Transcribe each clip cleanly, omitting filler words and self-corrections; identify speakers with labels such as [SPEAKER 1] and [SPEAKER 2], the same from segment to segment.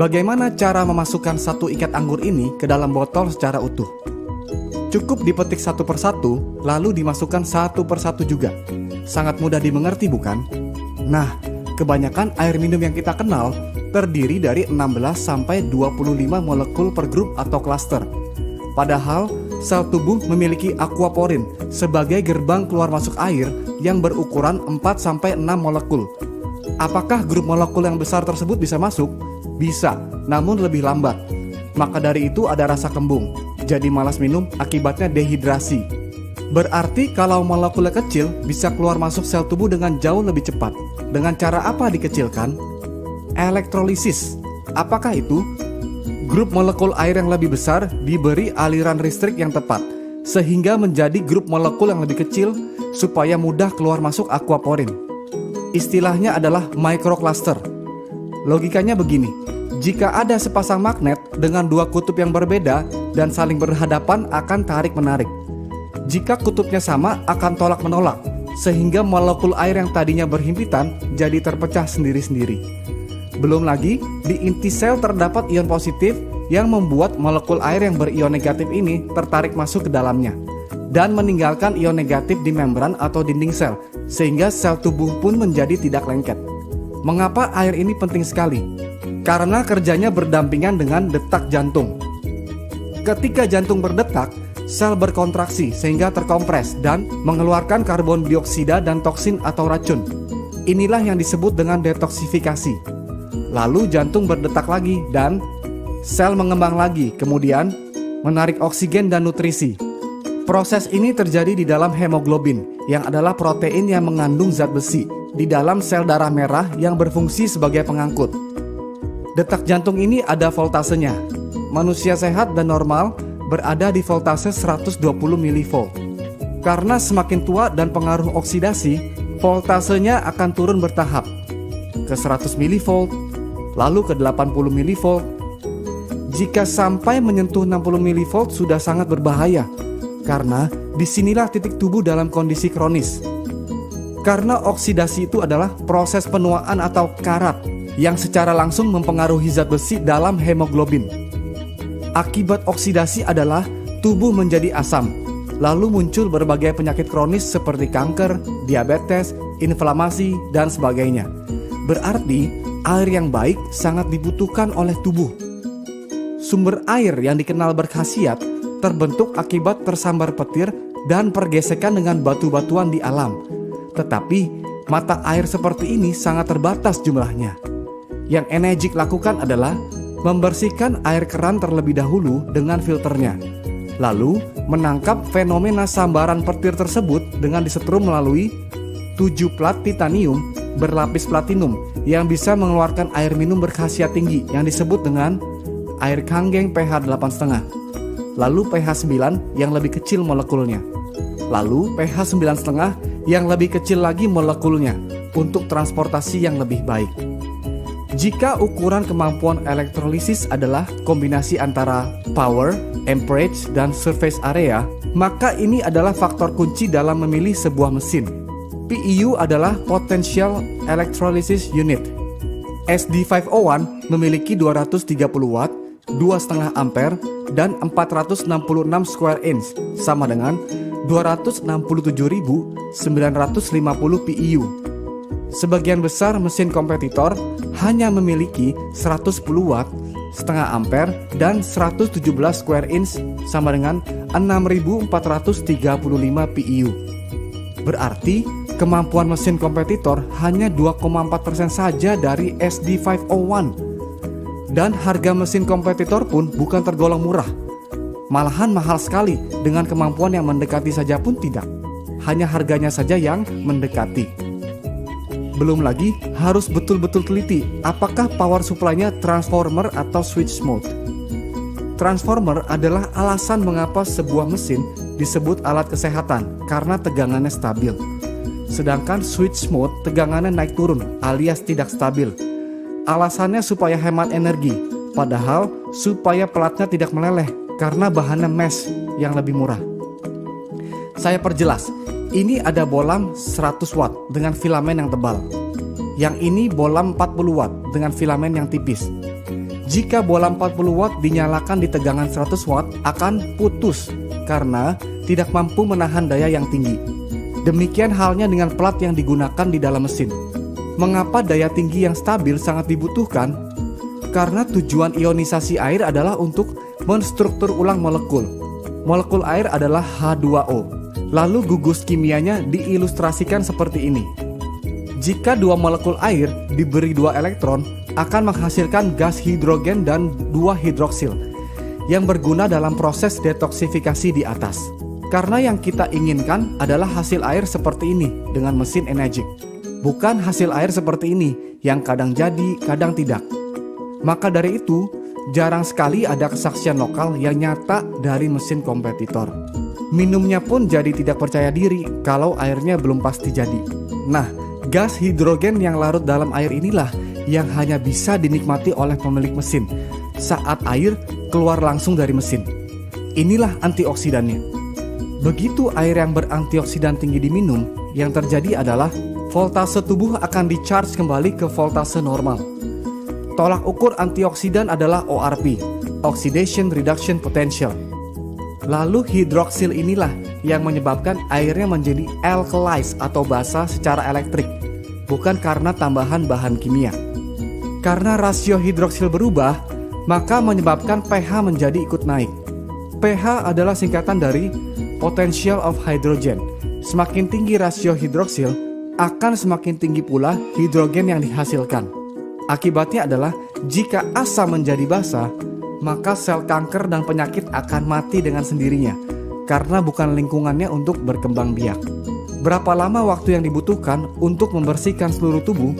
[SPEAKER 1] Bagaimana cara memasukkan satu ikat anggur ini ke dalam botol secara utuh? Cukup dipetik satu persatu, lalu dimasukkan satu persatu juga. Sangat mudah dimengerti, bukan? Nah, kebanyakan air minum yang kita kenal terdiri dari 16 sampai 25 molekul per grup atau klaster. Padahal, sel tubuh memiliki aquaporin sebagai gerbang keluar masuk air yang berukuran 4 sampai 6 molekul. Apakah grup molekul yang besar tersebut bisa masuk? Bisa, namun lebih lambat. Maka dari itu ada rasa kembung, jadi malas minum akibatnya dehidrasi. Berarti kalau molekulnya kecil bisa keluar masuk sel tubuh dengan jauh lebih cepat. Dengan cara apa dikecilkan? Elektrolisis. Apakah itu? Grup molekul air yang lebih besar diberi aliran listrik yang tepat, sehingga menjadi grup molekul yang lebih kecil supaya mudah keluar masuk aquaporin. Istilahnya adalah microcluster. Logikanya begini, jika ada sepasang magnet dengan dua kutub yang berbeda dan saling berhadapan akan tarik-menarik. Jika kutubnya sama akan tolak-menolak, sehingga molekul air yang tadinya berhimpitan jadi terpecah sendiri-sendiri. Belum lagi, di inti sel terdapat ion positif yang membuat molekul air yang berion negatif ini tertarik masuk ke dalamnya dan meninggalkan ion negatif di membran atau dinding sel, sehingga sel tubuh pun menjadi tidak lengket. Mengapa air ini penting sekali? Karena kerjanya berdampingan dengan detak jantung. Ketika jantung berdetak, sel berkontraksi sehingga terkompres dan mengeluarkan karbon dioksida dan toksin atau racun. Inilah yang disebut dengan detoksifikasi. Lalu jantung berdetak lagi dan sel mengembang lagi, kemudian menarik oksigen dan nutrisi. Proses ini terjadi di dalam hemoglobin, yang adalah protein yang mengandung zat besi di dalam sel darah merah yang berfungsi sebagai pengangkut. Detak jantung ini ada voltasenya. Manusia sehat dan normal berada di voltase 120 mV. Karena semakin tua dan pengaruh oksidasi, voltasenya akan turun bertahap ke 100 mV, lalu ke 80 mV. Jika sampai menyentuh 60 mV sudah sangat berbahaya, karena disinilah titik tubuh dalam kondisi kronis. Karena oksidasi itu adalah proses penuaan atau karat yang secara langsung mempengaruhi zat besi dalam hemoglobin. Akibat oksidasi adalah tubuh menjadi asam, lalu muncul berbagai penyakit kronis seperti kanker, diabetes, inflamasi, dan sebagainya. Berarti air yang baik sangat dibutuhkan oleh tubuh. Sumber air yang dikenal berkhasiat terbentuk akibat tersambar petir dan pergesekan dengan batu-batuan di alam. Tetapi mata air seperti ini sangat terbatas jumlahnya. Yang Enegic lakukan adalah membersihkan air keran terlebih dahulu dengan filternya, lalu menangkap fenomena sambaran petir tersebut dengan disetrum melalui 7 plat titanium berlapis platinum yang bisa mengeluarkan air minum berkhasiat tinggi yang disebut dengan air kanggeng pH 8,5, lalu pH 9 yang lebih kecil molekulnya, lalu pH 9,5 yang lebih kecil lagi molekulnya untuk transportasi yang lebih baik. Jika ukuran kemampuan elektrolisis adalah kombinasi antara power, amperage, dan surface area, maka ini adalah faktor kunci dalam memilih sebuah mesin. PEU adalah Potential Electrolysis Unit. SD501 memiliki 230 watt, 2,5 ampere, dan 466 square inch, sama dengan 267.950 PEU. Sebagian besar mesin kompetitor hanya memiliki 110 watt, setengah ampere, dan 117 square inch, sama dengan 6.435 PEU. Berarti kemampuan mesin kompetitor hanya 2,4% saja dari SD501. Dan harga mesin kompetitor pun bukan tergolong murah. Malahan mahal sekali, dengan kemampuan yang mendekati saja pun tidak. Hanya harganya saja yang mendekati. Belum lagi harus betul-betul teliti apakah power supply-nya transformer atau switch mode. Transformer adalah alasan mengapa sebuah mesin disebut alat kesehatan karena tegangannya stabil. Sedangkan switch mode tegangannya naik turun alias tidak stabil. Alasannya supaya hemat energi, padahal supaya pelatnya tidak meleleh karena bahannya mesh yang lebih murah. Saya perjelas, ini ada bolam 100 watt dengan filamen yang tebal. Yang ini bolam 40 watt dengan filamen yang tipis. Jika bola 40 watt dinyalakan di tegangan 100 watt akan putus karena tidak mampu menahan daya yang tinggi. Demikian halnya dengan plat yang digunakan di dalam mesin. Mengapa daya tinggi yang stabil sangat dibutuhkan? Karena tujuan ionisasi air adalah untuk menstruktur ulang molekul. Molekul air adalah H2O. Lalu gugus kimianya diilustrasikan seperti ini. Jika dua molekul air diberi 2 elektron, akan menghasilkan gas hidrogen dan 2 hidroksil yang berguna dalam proses detoksifikasi di atas. Karena yang kita inginkan adalah hasil air seperti ini dengan mesin Enegic, bukan hasil air seperti ini yang kadang jadi, kadang tidak. Maka dari itu, jarang sekali ada kesaksian lokal yang nyata dari mesin kompetitor. Minumnya pun jadi tidak percaya diri kalau airnya belum pasti jadi. Nah, gas hidrogen yang larut dalam air inilah yang hanya bisa dinikmati oleh pemilik mesin saat air keluar langsung dari mesin. Inilah antioksidannya. Begitu air yang berantioksidan tinggi diminum, yang terjadi adalah voltase tubuh akan di-charge kembali ke voltase normal. Tolak ukur antioksidan adalah ORP, Oxidation Reduction Potential. Lalu hidroksil inilah yang menyebabkan airnya menjadi alkalized atau basa secara elektrik, bukan karena tambahan bahan kimia. Karena rasio hidroksil berubah, maka menyebabkan pH menjadi ikut naik. pH adalah singkatan dari potential of hydrogen. Semakin tinggi rasio hidroksil, akan semakin tinggi pula hidrogen yang dihasilkan. Akibatnya adalah jika asam menjadi basa, maka sel kanker dan penyakit akan mati dengan sendirinya karena bukan lingkungannya untuk berkembang biak. Berapa lama waktu yang dibutuhkan untuk membersihkan seluruh tubuh?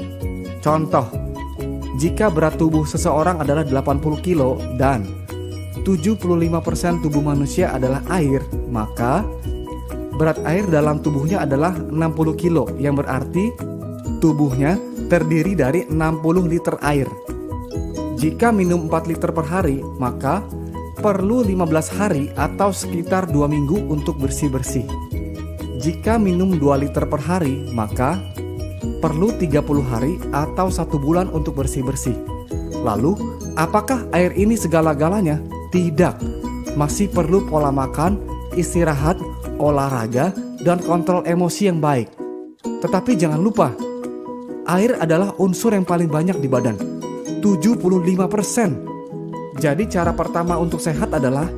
[SPEAKER 1] Contoh, jika berat tubuh seseorang adalah 80 kilo dan 75% tubuh manusia adalah air, maka berat air dalam tubuhnya adalah 60 kilo, yang berarti tubuhnya terdiri dari 60 liter air. Jika minum 4 liter per hari, maka perlu 15 hari atau sekitar 2 minggu untuk bersih-bersih. Jika minum 2 liter per hari, maka perlu 30 hari atau 1 bulan untuk bersih-bersih. Lalu, apakah air ini segala-galanya? Tidak. Masih perlu pola makan, istirahat, olahraga, dan kontrol emosi yang baik. Tetapi jangan lupa, air adalah unsur yang paling banyak di badan, 75%. Jadi cara pertama untuk sehat adalah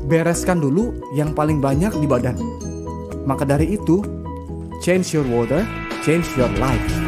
[SPEAKER 1] bereskan dulu yang paling banyak di badan. Maka dari itu, change your water, change your life.